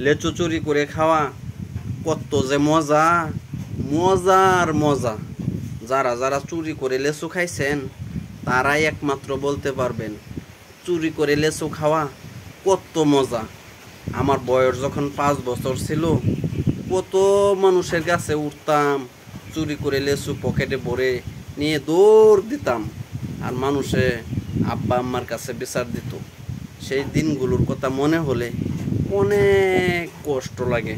লেচু চুরি করে খাওয়া কত যে মজা, মজার মজা। যারা যারা চুরি করে লেচু খাইছেন তারাই একমাত্র বলতে পারবেন চুরি করে লেচু খাওয়া কত মজা। আমার বয়স যখন 5 বছর ছিল, কত মানুষের কাছে উঠতাম, চুরি করে লেচু পকেটে ভরে নিয়ে দৌড় দিতাম, আর মানুষে আব্বা আম্মার কাছে বিচার দিত। সেই দিনগুলোর কথা মনে হলে অনেক কষ্ট লাগে।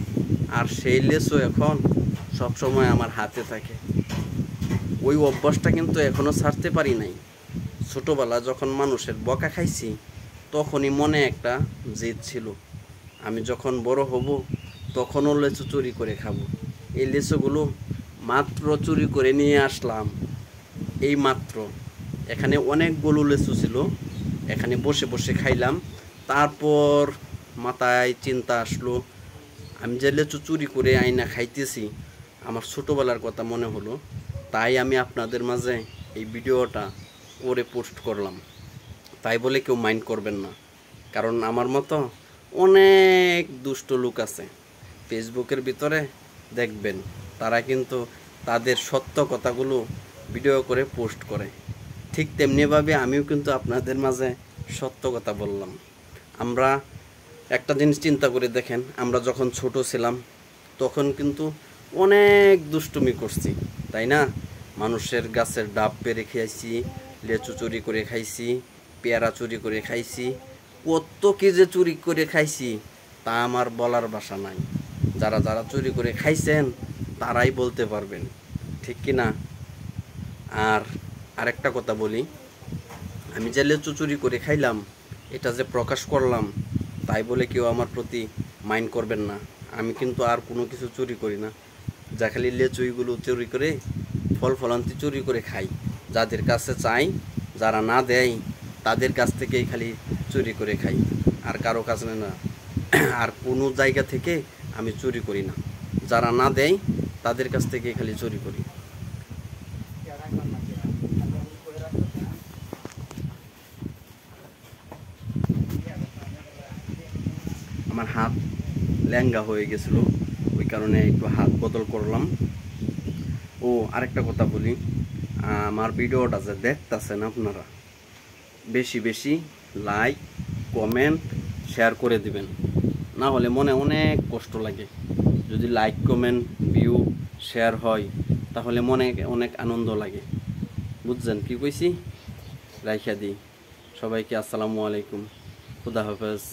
আর সেই লেচু এখন সবসময় আমার হাতে থাকে। ওই অভ্যাসটা কিন্তু এখনও ছাড়তে পারি নাই। ছোটোবেলা যখন মানুষের বকা খাইছি তখনই মনে একটা জেদ ছিল, আমি যখন বড় হব তখনও লেচু চুরি করে খাবো। এই লেচুগুলো মাত্র চুরি করে নিয়ে আসলাম, এই মাত্র। এখানে অনেকগুলো লেচু ছিল, এখানে বসে বসে খাইলাম। তারপর মাথায় চিন্তা আসলো, আমি যে লেচু চুরি করে আইনা খাইতেছি, আমার ছোটোবেলার কথা মনে হলো। তাই আমি আপনাদের মাঝে এই ভিডিওটা করে পোস্ট করলাম। তাই বলে কেউ মাইন্ড করবেন না, কারণ আমার মতো অনেক দুষ্ট লোক আছে ফেসবুকের ভিতরে, দেখবেন তারা কিন্তু তাদের সত্য কথাগুলো ভিডিও করে পোস্ট করে। ঠিক তেমনিভাবে আমিও কিন্তু আপনাদের মাঝে সত্য কথা বললাম। আমরা একটা জিনিস চিন্তা করে দেখেন, আমরা যখন ছোট ছিলাম তখন কিন্তু অনেক দুষ্টুমি করছি, তাই না? মানুষের গাছের ডাব পেরে খাইছি, লেচু চুরি করে খাইছি, পেয়ারা চুরি করে খাইছি, কত কি যে চুরি করে খাইছি তা আমার বলার ভাষা নাই। যারা যারা চুরি করে খাইছেন তারাই বলতে পারবেন, ঠিক কি না? আর আরেকটা কথা বলি, আমি যে লেচু চুরি করে খাইলাম এটা যে প্রকাশ করলাম, তাই বলে কেউ আমার প্রতি মাইন্ড করবেন না। আমি কিন্তু আর কোনো কিছু চুরি করি না, যা খালি লেচুইগুলো চুরি করে, ফল ফলান্তি চুরি করে খাই। যাদের কাছে চাই, যারা না দেয় তাদের কাছ থেকেই খালি চুরি করে খাই, আর কারো কাছে না। আর কোনো জায়গা থেকে আমি চুরি করি না, যারা না দেয় তাদের কাছ থেকেই খালি চুরি করি। আমার হাত ল্যাঙ্গা হয়ে গেছিলো, ওই কারণে একটু হাত বদল করলাম। ও আরেকটা কথা বলি, আমার ভিডিওটা যে দেখতেছেন আপনারা, বেশি বেশি লাইক, কমেন্ট, শেয়ার করে দিবেন, না হলে মনে অনেক কষ্ট লাগে। যদি লাইক, কমেন্ট, ভিউ, শেয়ার হয় তাহলে মনে অনেক আনন্দ লাগে। বুঝছেন কি কইছি? রাইখা দিই। সবাইকে আসসালামু আলাইকুম, খুদা হাফেজ।